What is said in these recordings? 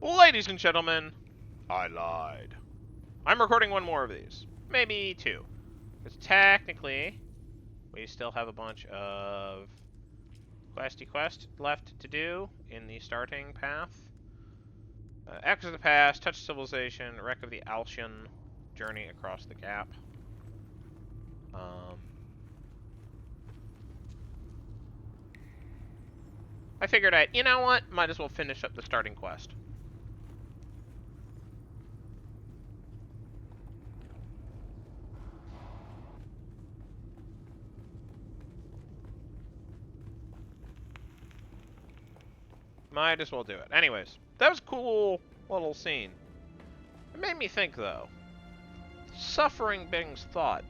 Ladies and gentlemen, I lied. I'm recording one more of these. Maybe two. Because technically, we still have a bunch of quest left to do in the starting path. Echoes of the Past, Touch of Civilization, Wreck of the Alcyon, Journey Across the Gap. I figured you know what? Might as well finish up the starting quest. Might as well do it. Anyways, that was a cool little scene. It made me think, though. Suffering brings thought.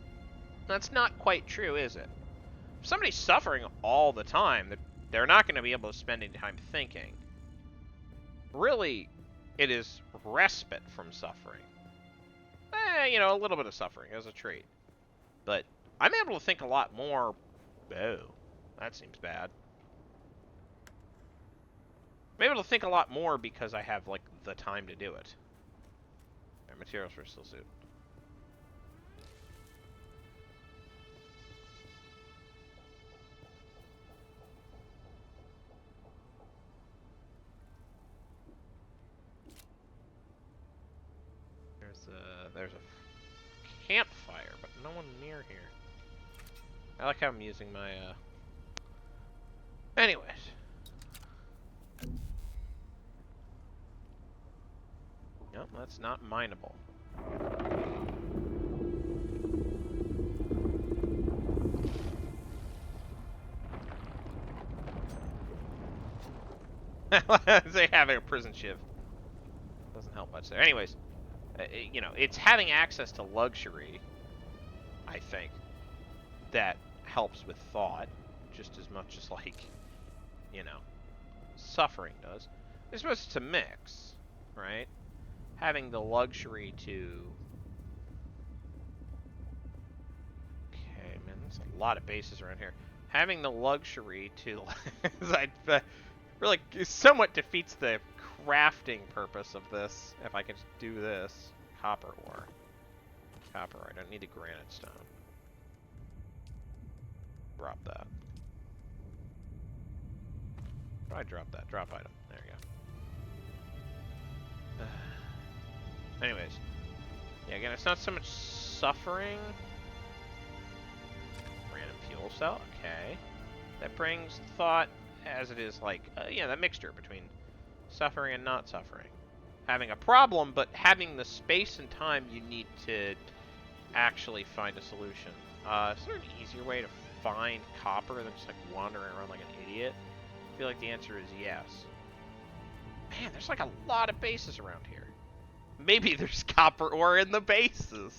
That's not quite true, is it? If somebody's suffering all the time, they're not going to be able to spend any time thinking. Really, it is respite from suffering. You know, a little bit of suffering as a treat. But I'm able to think a lot more. Oh, that seems bad. I'm able to think a lot more because I have, like, the time to do it. Right, materials for a still suit. There's a campfire, but no one near here. I like how I'm using my, Anyways. Nope, that's not mineable. They have a prison shiv. Doesn't help much there. Anyways, you know, it's having access to luxury, I think, that helps with thought just as much as, like, you know, suffering does. It's supposed to mix, right? Having the luxury to... Okay, man, there's a lot of bases around here. Having the luxury to... really somewhat defeats the crafting purpose of this. If I could do this. Copper ore. Copper ore. I don't need the granite stone. Drop that. Where do I drop that? Drop item. There you go. Anyways. Yeah, again, it's not so much suffering. Random fuel cell. Okay. That brings thought as it is, like, yeah, that mixture between suffering and not suffering. Having a problem, but having the space and time you need to actually find a solution. Is there an easier way to find copper than just, like, wandering around like an idiot? I feel like the answer is yes. Man, there's, like, a lot of bases around here. Maybe there's copper ore in the bases.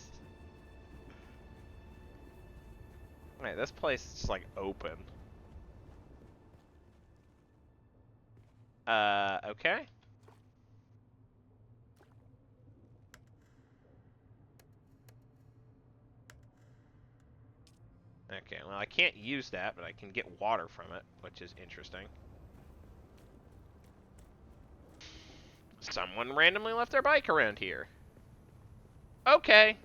Wait, this place is just, like, open. Okay. Okay, well, I can't use that, but I can get water from it, which is interesting. Someone randomly left their bike around here. Okay.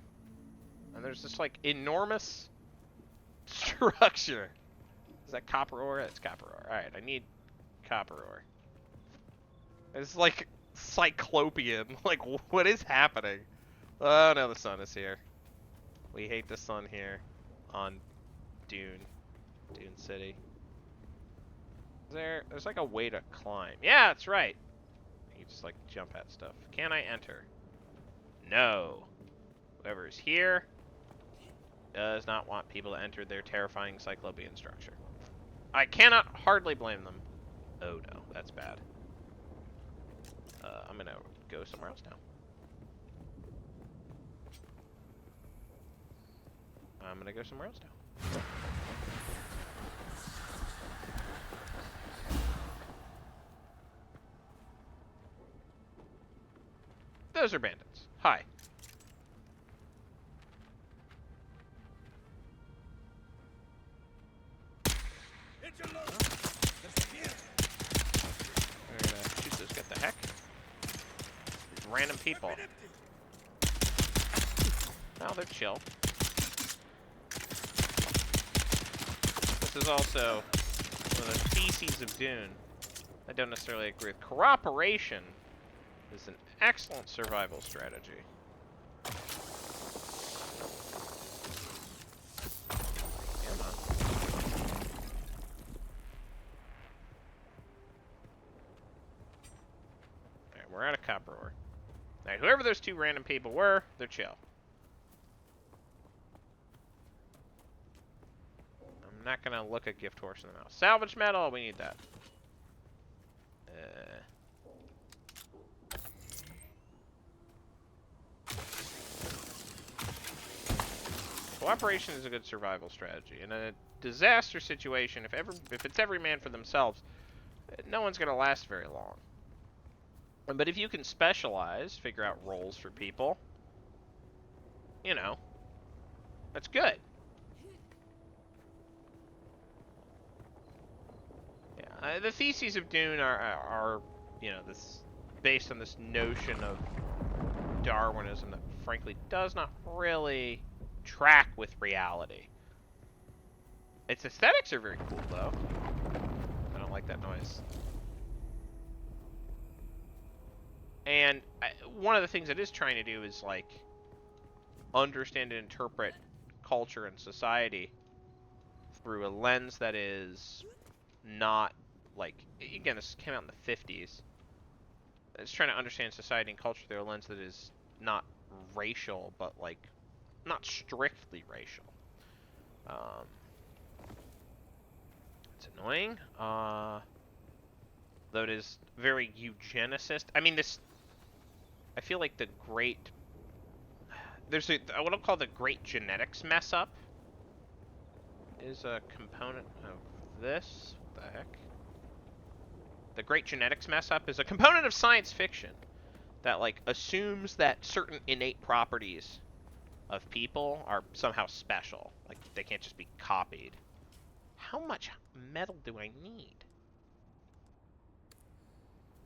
And there's this, like, enormous structure. Is that copper ore? That's copper ore. Alright, I need copper ore. It's, like, cyclopean. Like, what is happening? Oh, no, the sun is here. We hate the sun here on Dune City. There's like a way to climb. Yeah, that's right. You just, like, jump at stuff. Can I enter? No. Whoever is here does not want people to enter their terrifying cyclopean structure. I cannot hardly blame them. Oh no, that's bad. I'm gonna go somewhere else now. I'm gonna go somewhere else now. Those are bandits. Hi. We're gonna shoot those guys. What the heck? random people. Oh, they're chill. This is also one of the theses of Dune. I don't necessarily agree with. Cooperation is an excellent survival strategy. Come on. Alright, we're out of copper ore. Alright, whoever those two random people were, they're chill. I'm not gonna look a gift horse in the mouth. Salvage metal, we need that. Cooperation is a good survival strategy. In a disaster situation, if it's every man for themselves, no one's gonna last very long. But if you can specialize, figure out roles for people, you know, that's good. Yeah, the theses of Dune are, you know, this based on this notion of Darwinism that, frankly, does not really track with reality. Its aesthetics are very cool, though. I don't like that noise. And one of the things it is trying to do is, like, understand and interpret culture and society through a lens that is not, like, again, this came out in the 50s. It's trying to understand society and culture through a lens that is not racial, but, like, not strictly racial. It's annoying. Though it is very eugenicist. I mean, I feel like the great... There's what I'll call the great genetics mess up is a component of this. What the heck? The great genetics mess up is a component of science fiction that, like, assumes that certain innate properties of people are somehow special. Like, they can't just be copied. How much metal do I need?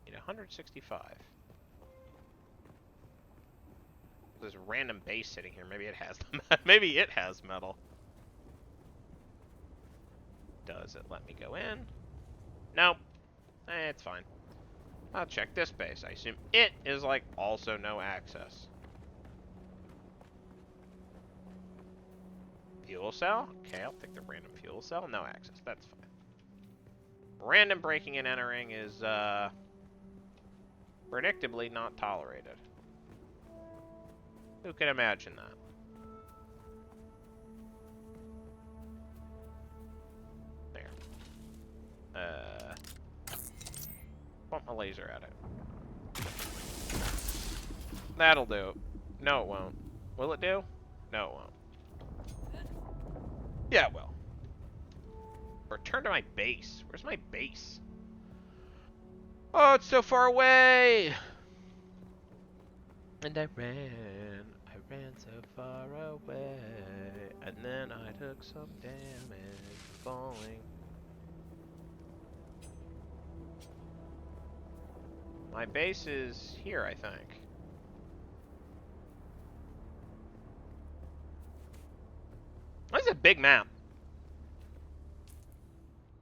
I need 165. There's a random base sitting here. Maybe it has maybe it has metal. Does it let me go in? Nope. It's fine. I'll check this base. I assume it is, like, also no access. Fuel cell? Okay, I'll take the random fuel cell. No access. That's fine. Random breaking and entering is, predictably not tolerated. Who can imagine that? There. Point my laser at it. That'll do. No, it won't. Will it do? No, it won't. Yeah, it will. Return to my base. Where's my base? Oh, it's so far away! And I ran so far away. And then I took some damage falling. My base is here, I think. This is a big map.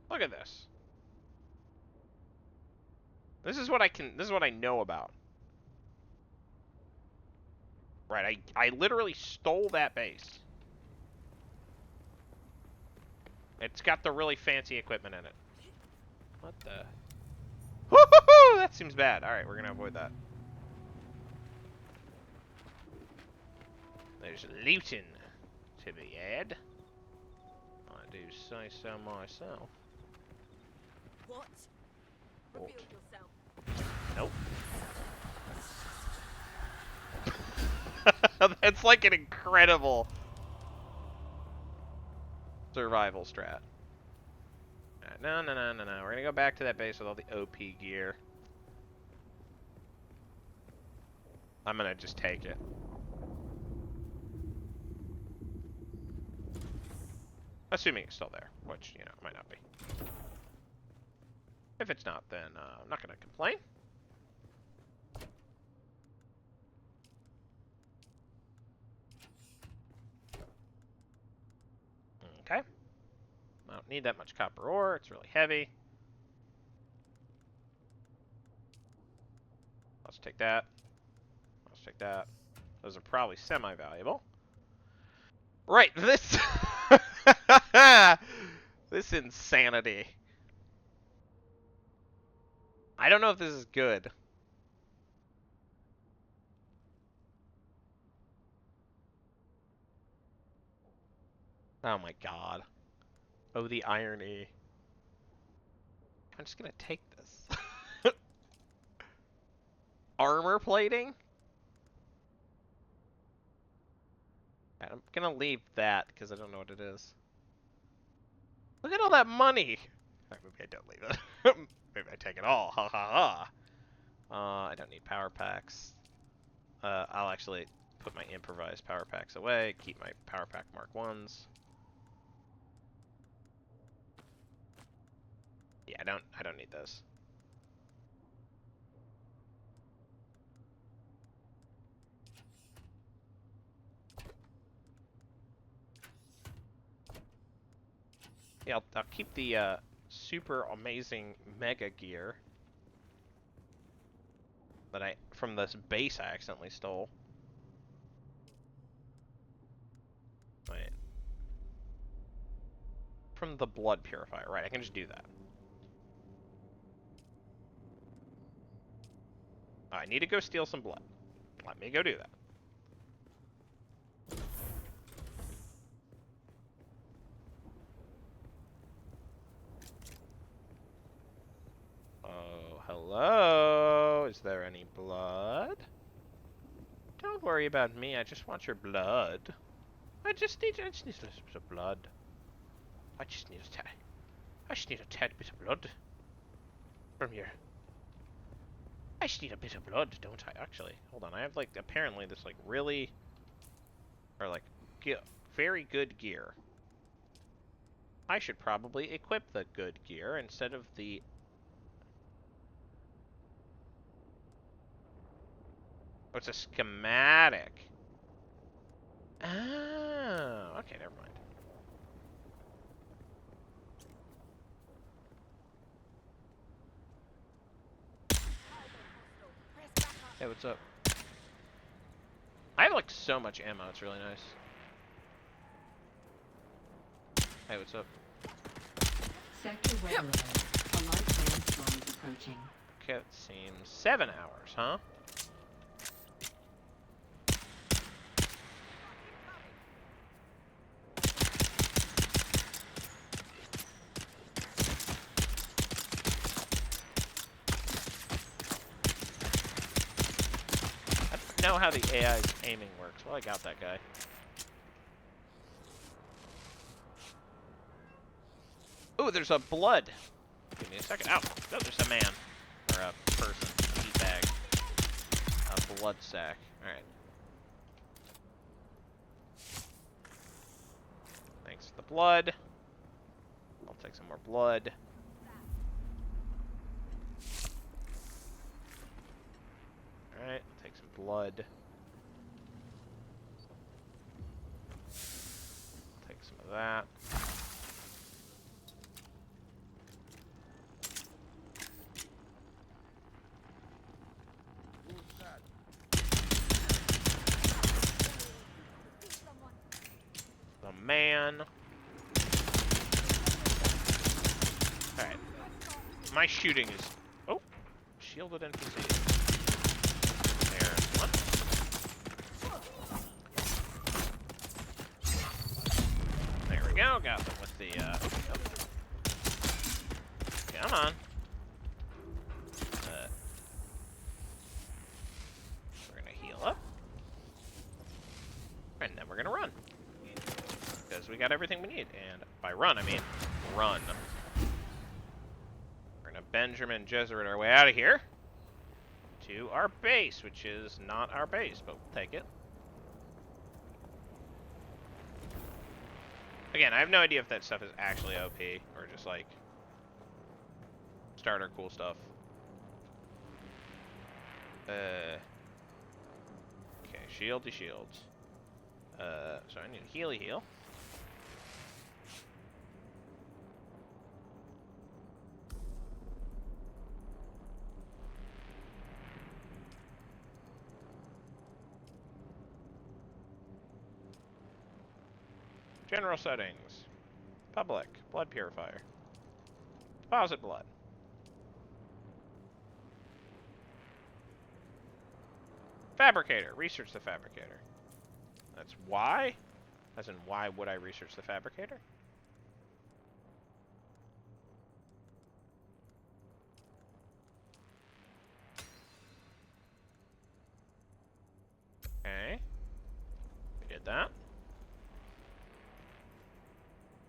Look at this. This is what I know about. Right, I literally stole that base. It's got the really fancy equipment in it. What the? Woo-hoo-hoo! That seems bad. Alright, we're gonna avoid that. There's looting to be had. I do say so myself. What? What? Reveal yourself. Nope. That's like an incredible survival strat. No. We're gonna go back to that base with all the OP gear. I'm gonna just take it. Assuming it's still there, which, you know, might not be. If it's not, then I'm not gonna complain. need that much copper ore. It's really heavy. Let's take that. Let's take that. Those are probably semi-valuable. Right, this... this insanity. I don't know if this is good. Oh my god. Oh, the irony. I'm just gonna take this. Armor plating? I'm gonna leave that because I don't know what it is. Look at all that money! Right, maybe I don't leave it. Maybe I take it all. Ha ha ha. I don't need power packs. I'll actually put my improvised power packs away. Keep my power pack Mark 1s. Yeah, I don't need those. Yeah, I'll keep the super amazing mega gear that from this base I accidentally stole. Wait. From the blood purifier. Right, I can just do that. I need to go steal some blood. Let me go do that. Oh, hello? Is there any blood? Don't worry about me, I just want your blood. I just need a little bit of blood. I just need a tad bit of blood. From here. I just need a bit of blood, don't I? Actually, hold on, I have like, apparently this like really, or like, very good gear. I should probably equip the good gear instead of the... Oh, it's a schematic. Oh, okay, never mind. Hey, what's up? I have like so much ammo, it's really nice. Hey, what's up? Sector Red Alert. A light sandstorm is approaching. Okay, it seems 7 hours, huh? I don't know how the AI's aiming works. Well, I got that guy. Ooh, there's a blood. Give me a second. Oh, no, there's a man. Or a person. A meat bag. A blood sack. Alright. Thanks for the blood. I'll take some more blood. Alright, take some blood. Take some of that. The man. Alright. My shooting is... Oh! Shielded NPC. There's one. There we go. Got them with the, oh. Come on. We're gonna heal up. And then we're gonna run. Because we got everything we need. And by run, I mean run. We're gonna Benjamin Jesuit our way out of here to our base, which is not our base, but we'll take it. Again, I have no idea if that stuff is actually OP or just like starter cool stuff. Okay, shieldy shields. So I need a healy heal. General settings. Public. Blood purifier. Deposit blood. Fabricator. Research the fabricator. That's why? As in, why would I research the fabricator? Okay. We did that.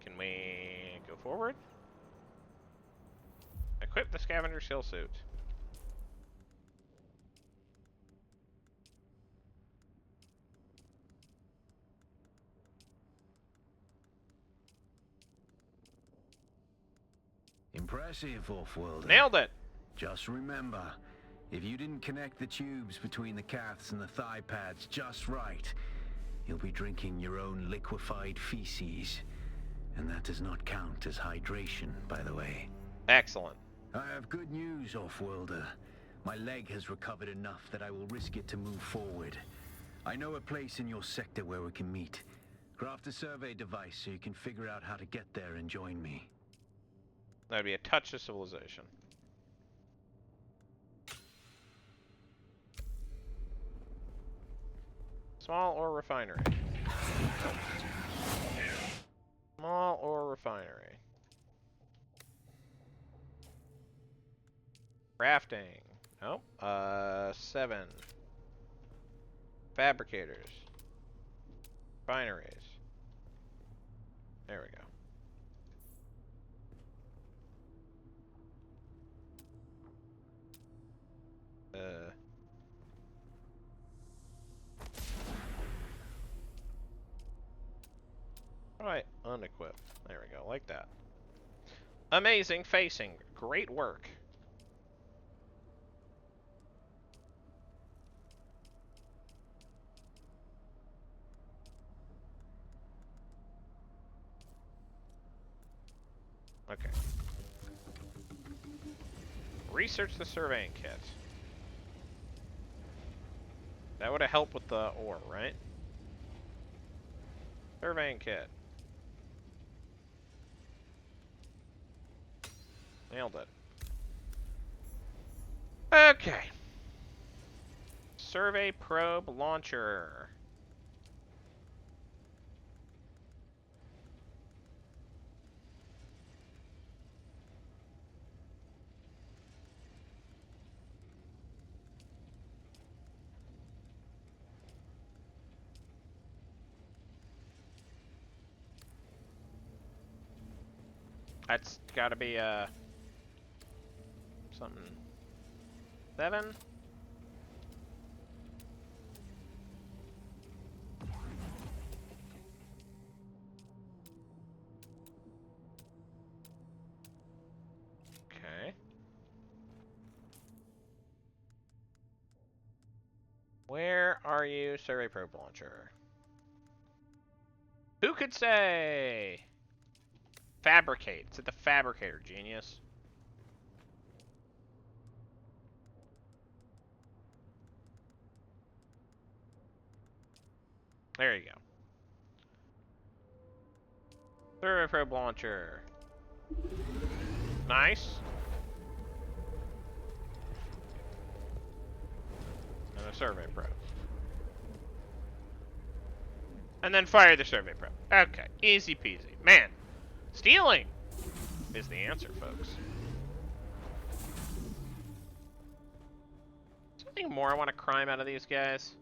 Can we go forward? Equip the scavenger skill suit. Impressive, off-worlder. Nailed it! Just remember, if you didn't connect the tubes between the calves and the thigh pads just right, you'll be drinking your own liquefied feces. And that does not count as hydration, by the way. Excellent. I have good news, off-worlder. My leg has recovered enough that I will risk it to move forward. I know a place in your sector where we can meet. Craft a survey device so you can figure out how to get there and join me. That would be a touch of civilization. Small ore refinery. Small ore refinery. Crafting. Nope. 7. Fabricators. Refineries. There we go. Alright, unequip. There we go, like that. Amazing facing. Great work. Okay. Research the surveying kit. That would have helped with the ore, right? Surveying kit. Nailed it. Okay. Survey probe launcher. That's gotta be, something. 7? Okay. Where are you, survey probe launcher? Who could say? Fabricate. It's at the fabricator, genius. There you go. Survey probe launcher. Nice. And a survey probe. And then fire the survey probe. Okay, easy peasy. Man, stealing is the answer, folks. Something more I want to crime out of these guys.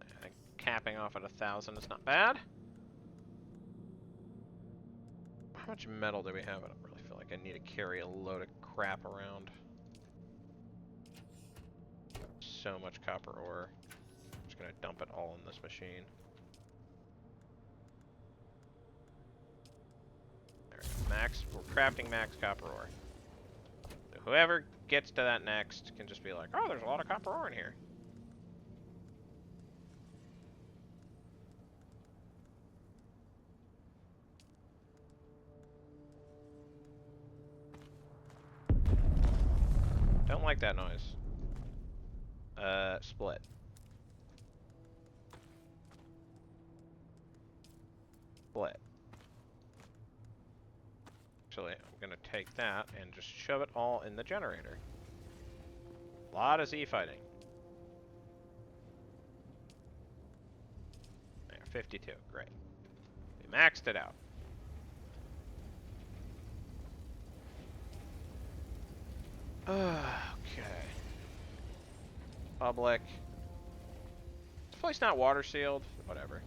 I think capping off at 1,000 is not bad. How much metal do we have? I don't really feel like I need to carry a load of crap around. So much copper ore. I'm just gonna dump it all in this machine. There we go. Max, we're crafting max copper ore. So whoever gets to that next can just be like, oh, there's a lot of copper ore in here. Don't like that noise. Split. split. Actually, I'm gonna take that and just shove it all in the generator. A lot of Z fighting. There, 52, great. We maxed it out. Okay. Public. This place not water sealed? Whatever.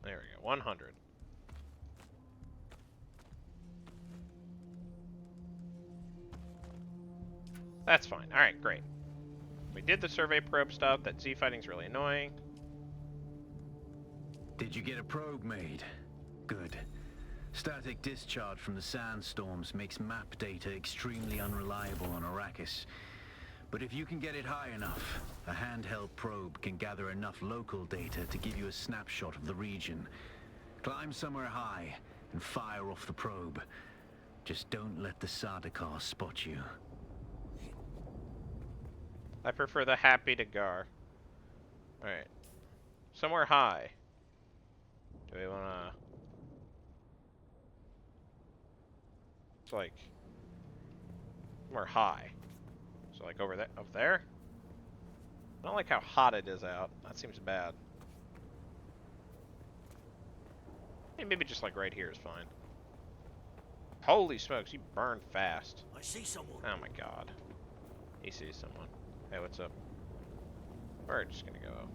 There we go, 100. That's fine. Alright, great. We did the survey probe stuff. That Z fighting's really annoying. Did you get a probe made? Good. Static discharge from the sandstorms makes map data extremely unreliable on Arrakis. But if you can get it high enough, a handheld probe can gather enough local data to give you a snapshot of the region. Climb somewhere high and fire off the probe. Just don't let the Sardaukar spot you. I prefer the happy to Gar. Alright. Somewhere high. Do we wanna... It's like... Somewhere high. So like over there, up there? I don't like how hot it is out. That seems bad. Hey, maybe just like right here is fine. Holy smokes, you burn fast. I see someone. Oh my god. He sees someone. Hey, what's up? We're just gonna go.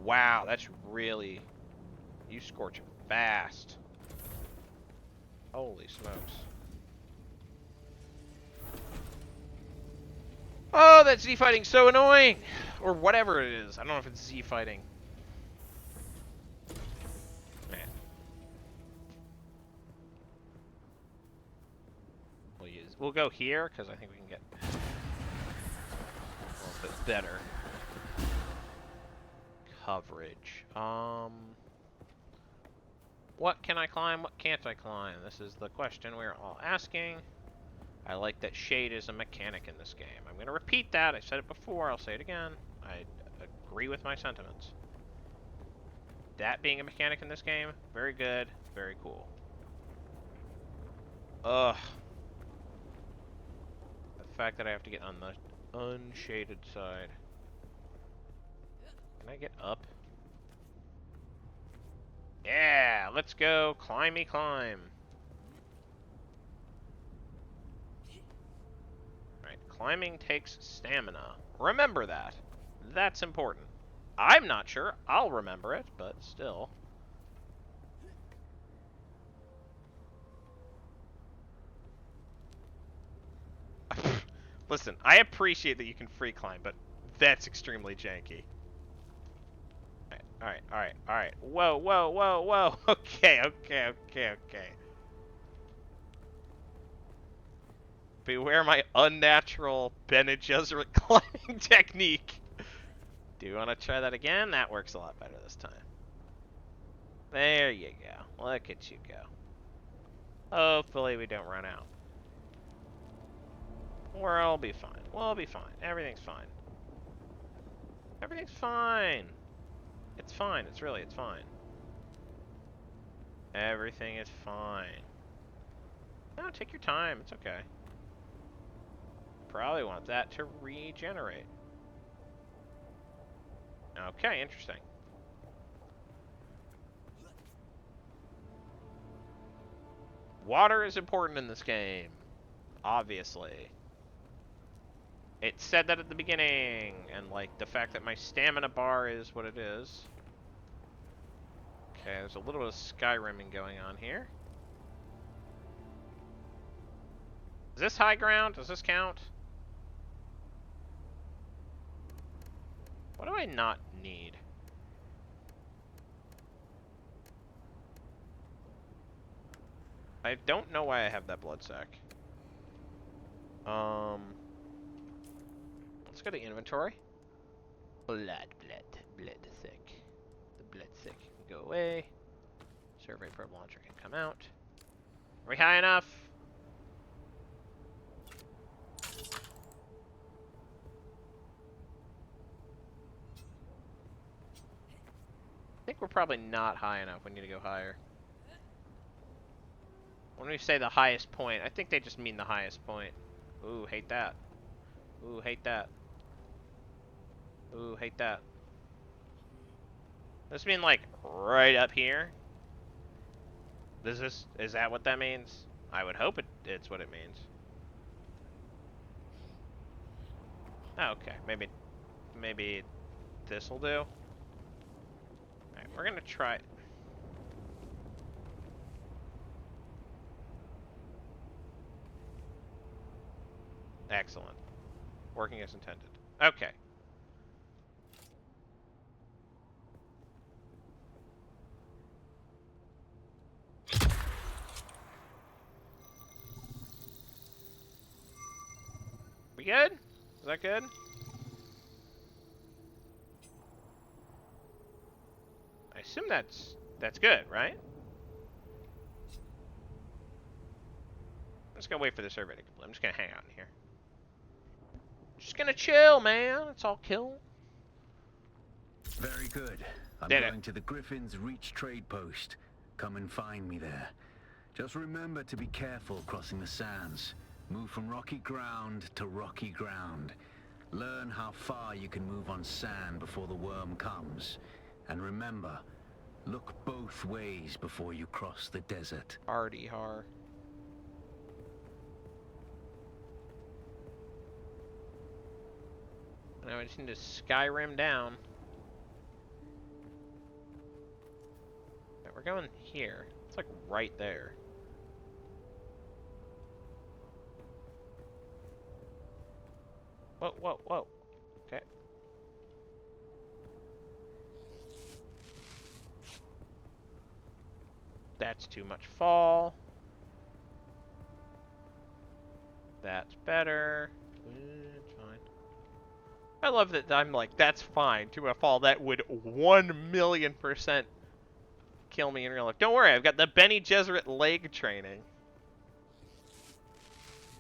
Wow, that's really... You scorch fast. Holy smokes. Oh, that Z fighting's so annoying! Or whatever it is. I don't know if it's Z fighting. Man. We'll go here, because I think we can get a little bit better coverage. What can I climb? What can't I climb? This is the question we're all asking. I like that shade is a mechanic in this game. I'm going to repeat that. I said it before. I'll say it again. I agree with my sentiments. That being a mechanic in this game, very good, very cool. Ugh. The fact that I have to get on the unshaded side. Can I get up? Yeah, let's go. Climby climb. Alright, climbing takes stamina. Remember that. That's important. I'm not sure I'll remember it, but still. Listen, I appreciate that you can free climb, but that's extremely janky. Alright. Whoa. Okay. Beware my unnatural Bene Gesserit climbing technique. Do you want to try that again? That works a lot better this time. There you go. Look at you go. Hopefully we don't run out. We'll be fine. We'll be fine. Everything's fine. Everything's fine. It's fine. It's fine. Everything is fine. No, take your time. It's okay. Probably want that to regenerate. Okay, interesting. Water is important in this game. Obviously. It said that at the beginning, and like the fact that my stamina bar is what it is. Okay, there's a little bit of Skyrimming going on here. Is this high ground? Does this count? What do I not need? I don't know why I have that blood sack. Let's go to inventory. Blood. blood sick. The blood sick can go away. Survey probe launcher can come out. Are we high enough? I think we're probably not high enough. We need to go higher. When we say the highest point, I think they just mean the highest point. Ooh, hate that. Ooh, hate that. Ooh, hate that. Does this mean like right up here? Is that what that means? I would hope it's what it means. Oh, okay, maybe this will do. Alright, we're gonna try it. Excellent. Working as intended. Okay. We good? Is that good? I assume that's good, right? I'm just gonna wait for the survey to complete. I'm just gonna hang out in here. Just gonna chill, man. It's all kill. Very good. I'm Did going it. to the Griffin's Reach trade post. Come and find me there. Just remember to be careful crossing the sands. Move from rocky ground to rocky ground. Learn how far you can move on sand before the worm comes. And remember, look both ways before you cross the desert. Hardy har. Now I just need to Skyrim down. Right, we're going here. It's like right there. Whoa, whoa, whoa. Okay. That's too much fall. That's better. It's fine. I love that I'm like, that's fine to a fall that would 1,000,000% kill me in real life. Don't worry, I've got the Benny Gesserit leg training.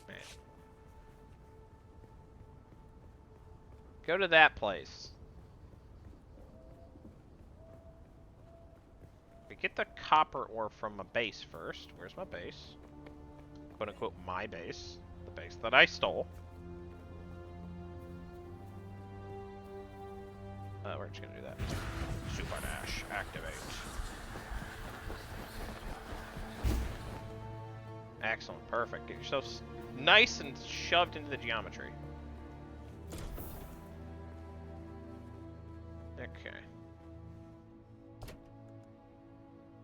Man. Go to that place. We get the copper ore from a base first. Where's my base? Quote unquote my base. The base that I stole. We're just gonna do that. Super Dash, activate. Excellent, perfect. Get yourself nice and shoved into the geometry. Okay.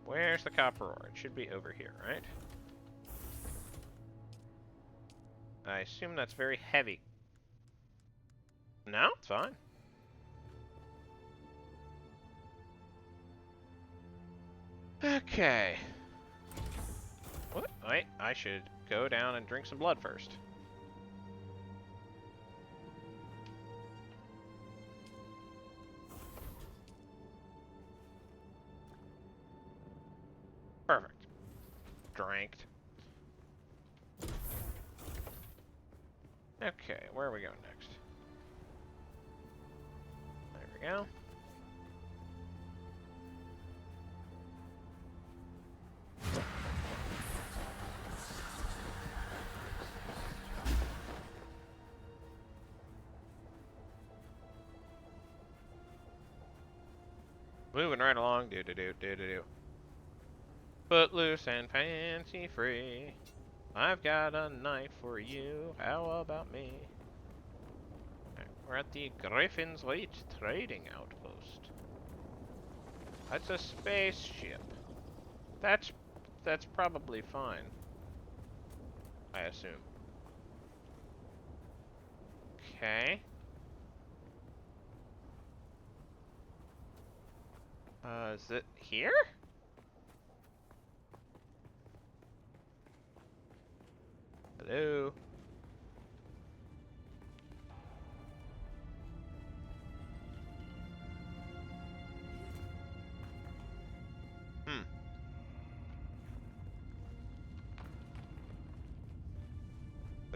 Where's the copper ore? It should be over here, right? I assume that's very heavy. No, it's fine. Okay. What? Wait, I should go down and drink some blood first. Perfect. Dranked. Okay, where are we going next? There we go. Moving right along, do. Footloose and fancy free. I've got a knife for you. How about me? Right, we're at the Griffin's Reach trading outpost. That's a spaceship. That's probably fine. I assume. Okay. Is it here? Hello?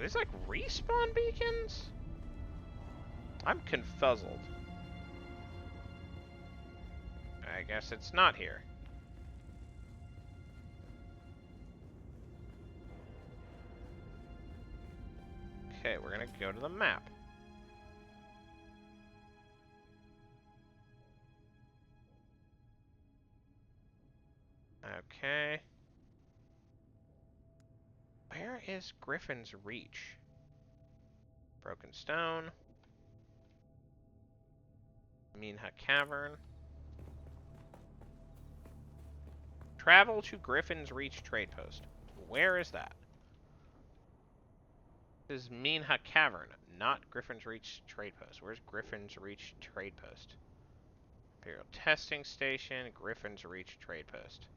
Are these like respawn beacons? I'm confuzzled. I guess it's not here. Okay, we're gonna go to the map. Okay. Where is Griffin's Reach? Broken Stone. Minha Cavern. Travel to Griffin's Reach Trade Post. Where is that? This is Minha Cavern, not Griffin's Reach Trade Post. Where's Griffin's Reach Trade Post? Imperial Testing Station, Griffin's Reach Trade Post.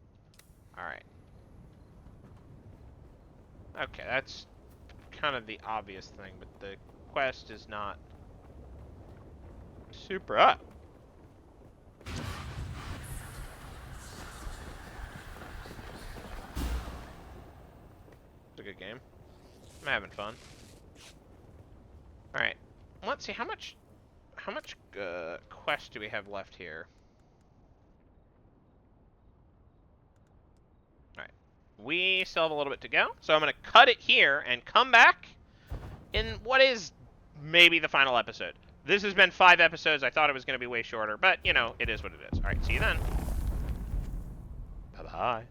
Alright. Okay, that's kind of the obvious thing, but the quest is not super up. It's a good game. I'm having fun. Alright, let's see, how much quest do we have left here? Alright, we still have a little bit to go, so I'm going to cut it here and come back in what is maybe the final episode. This has been 5 episodes. I thought it was going to be way shorter, but, you know, it is what it is. Alright, see you then. Bye-bye.